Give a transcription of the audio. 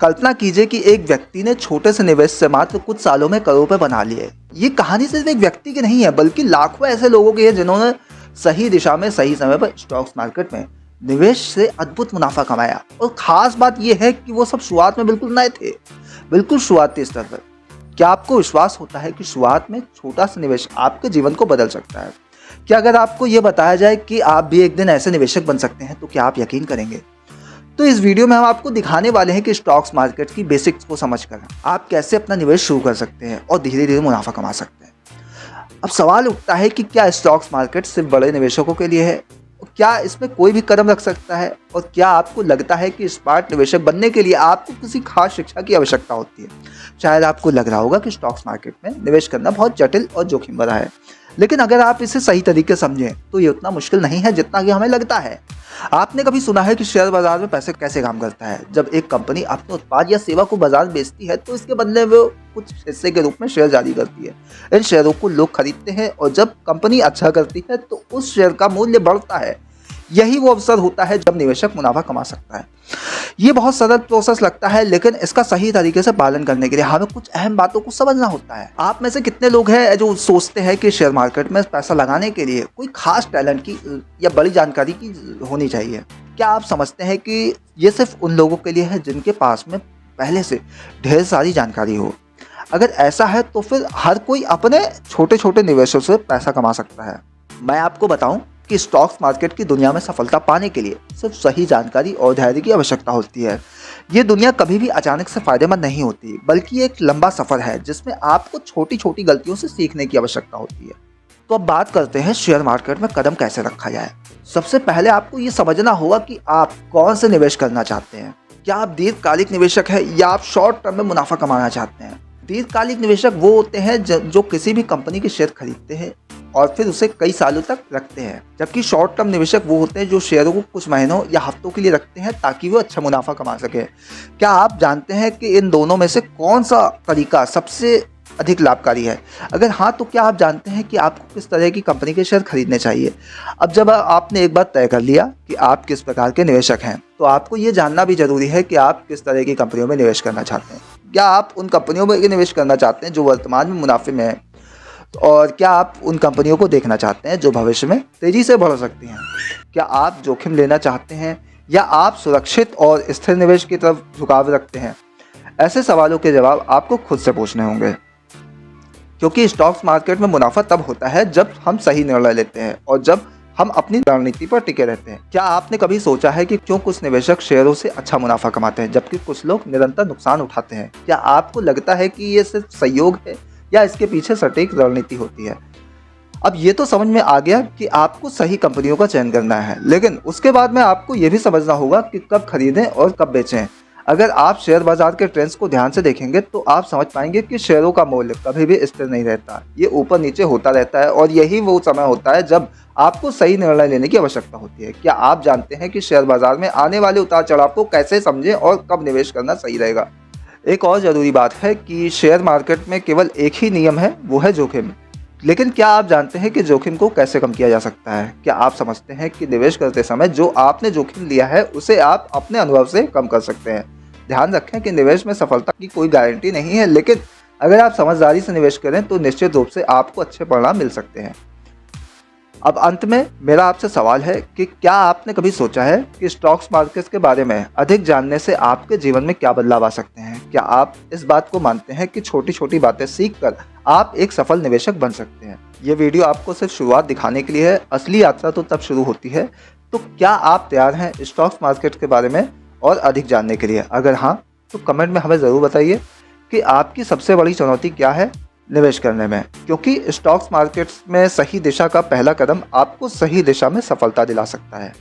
कल्पना कीजिए कि एक व्यक्ति ने छोटे से निवेश से मात्र कुछ सालों में करोड़ रुपए बना लिए। ये कहानी सिर्फ एक व्यक्ति की नहीं है, बल्कि लाखों ऐसे लोगों की है जिन्होंने सही दिशा में सही समय पर स्टॉक्स मार्केट में निवेश से अद्भुत मुनाफा कमाया। और खास बात यह है कि वो सब शुरुआत में बिल्कुल नए थे, बिल्कुल शुरुआती स्तर पर। क्या आपको विश्वास होता है कि शुरुआत में छोटा सा निवेश आपके जीवन को बदल सकता है? क्या अगर आपको ये बताया जाए कि आप भी एक दिन ऐसे निवेशक बन सकते हैं, तो क्या आप यकीन करेंगे? तो इस वीडियो में हम आपको दिखाने वाले हैं कि स्टॉक्स मार्केट की बेसिक्स को समझकर आप कैसे अपना निवेश शुरू कर सकते हैं और धीरे धीरे मुनाफा कमा सकते हैं। अब सवाल उठता है कि क्या स्टॉक्स मार्केट सिर्फ बड़े निवेशकों के लिए है? क्या इसमें कोई भी कदम रख सकता है? और क्या आपको लगता है कि स्मार्ट निवेशक बनने के लिए आपको किसी खास शिक्षा की आवश्यकता होती है? शायद आपको लग रहा होगा कि स्टॉक्स मार्केट में निवेश करना बहुत जटिल और जोखिम भरा है, लेकिन अगर आप इसे सही तरीके समझें तो ये उतना मुश्किल नहीं है जितना कि हमें लगता है। आपने कभी सुना है कि शेयर बाजार में पैसे कैसे काम करता है? जब एक कंपनी अपने उत्पाद या सेवा को बाजार में बेचती है तो इसके बदले वो कुछ हिस्से के रूप में शेयर जारी करती है। इन शेयरों को लोग खरीदते हैं और जब कंपनी अच्छा करती है तो उस शेयर का मूल्य बढ़ता है। यही वो अवसर होता है जब निवेशक मुनाफा कमा सकता है। ये बहुत सरल प्रोसेस लगता है, लेकिन इसका सही तरीके से पालन करने के लिए हमें कुछ अहम बातों को समझना होता है। आप में से कितने लोग हैं जो सोचते हैं कि शेयर मार्केट में पैसा लगाने के लिए कोई खास टैलेंट की या बड़ी जानकारी की होनी चाहिए? क्या आप समझते हैं कि ये सिर्फ उन लोगों के लिए है जिनके पास में पहले से ढेर सारी जानकारी हो? अगर ऐसा है तो फिर हर कोई अपने छोटे छोटे निवेशों से पैसा कमा सकता है। मैं आपको बताऊं कि स्टॉक्स मार्केट की दुनिया में सफलता पाने के लिए सिर्फ सही जानकारी और धैर्य की आवश्यकता होती है। ये दुनिया कभी भी अचानक से फायदेमंद नहीं होती, बल्कि एक लंबा सफर है जिसमें आपको छोटी छोटी गलतियों से सीखने की आवश्यकता होती है। तो अब बात करते हैं शेयर मार्केट में कदम कैसे रखा जाए। सबसे पहले आपको ये समझना होगा कि आप कौन से निवेश करना चाहते हैं। क्या आप दीर्घकालिक निवेशक हैं या आप शॉर्ट टर्म में मुनाफा कमाना चाहते हैं? दीर्घकालिक निवेशक वो होते हैं जो किसी भी कंपनी के शेयर खरीदते हैं और फिर उसे कई सालों तक रखते हैं, जबकि शॉर्ट टर्म निवेशक वो होते हैं जो शेयरों को कुछ महीनों या हफ्तों के लिए रखते हैं ताकि वो अच्छा मुनाफा कमा सके। क्या आप जानते हैं कि इन दोनों में से कौन सा तरीका सबसे अधिक लाभकारी है? अगर हाँ, तो क्या आप जानते हैं कि आपको किस तरह की कंपनी के शेयर खरीदने चाहिए? अब जब आपने एक बार तय कर लिया कि आप किस प्रकार के निवेशक हैं, तो आपको ये जानना भी जरूरी है कि आप किस तरह की कंपनियों में निवेश करना चाहते हैं। क्या आप उन कंपनियों में निवेश करना चाहते हैं जो वर्तमान में मुनाफे में है, और क्या आप उन कंपनियों को देखना चाहते हैं जो भविष्य में तेजी से बढ़ सकती हैं? क्या आप जोखिम लेना चाहते हैं या आप सुरक्षित और स्थिर निवेश की तरफ झुकाव रखते हैं? ऐसे सवालों के जवाब आपको खुद से पूछने होंगे, क्योंकि स्टॉक्स मार्केट में मुनाफा तब होता है जब हम सही निर्णय लेते हैं और जब हम अपनी रणनीति पर टिके रहते हैं। क्या आपने कभी सोचा है कि क्यों कुछ निवेशक शेयरों से अच्छा मुनाफा कमाते हैं जबकि कुछ लोग निरंतर नुकसान उठाते हैं? क्या आपको लगता है कि ये सिर्फ संयोग है या इसके पीछे सटीक रणनीति होती है? अब ये तो समझ में आ गया कि आपको सही कंपनियों का चयन करना है, लेकिन उसके बाद में आपको ये भी समझना होगा कि कब खरीदें और कब बेचें। अगर आप शेयर बाजार के ट्रेंड्स को ध्यान से देखेंगे तो आप समझ पाएंगे कि शेयरों का मूल्य कभी भी स्थिर नहीं रहता, ये ऊपर नीचे होता रहता है और यही वो समय होता है जब आपको सही निर्णय लेने की आवश्यकता होती है। क्या आप जानते हैं कि शेयर बाजार में आने वाले उतार चढ़ाव को कैसे समझें और कब निवेश करना सही रहेगा? एक और ज़रूरी बात है कि शेयर मार्केट में केवल एक ही नियम है, वो है जोखिम। लेकिन क्या आप जानते हैं कि जोखिम को कैसे कम किया जा सकता है? क्या आप समझते हैं कि निवेश करते समय जो आपने जोखिम लिया है उसे आप अपने अनुभव से कम कर सकते हैं? ध्यान रखें कि निवेश में सफलता की कोई गारंटी नहीं है, लेकिन अगर आप समझदारी से निवेश करें तो निश्चित रूप से आपको अच्छे परिणाम मिल सकते हैं। अब अंत में मेरा आपसे सवाल है कि क्या आपने कभी सोचा है कि स्टॉक्स मार्केट के बारे में अधिक जानने से आपके जीवन में क्या बदलाव आ सकते हैं? क्या आप इस बात को मानते हैं कि छोटी छोटी बातें सीखकर आप एक सफल निवेशक बन सकते हैं? ये वीडियो आपको सिर्फ शुरुआत दिखाने के लिए है, असली यात्रा तो तब शुरू होती है। तो क्या आप तैयार हैं स्टॉक्स मार्केट के बारे में और अधिक जानने के लिए? अगर हाँ, तो कमेंट में हमें ज़रूर बताइए कि आपकी सबसे बड़ी चुनौती क्या है निवेश करने में, क्योंकि स्टॉक्स मार्केट्स में सही दिशा का पहला कदम आपको सही दिशा में सफलता दिला सकता है।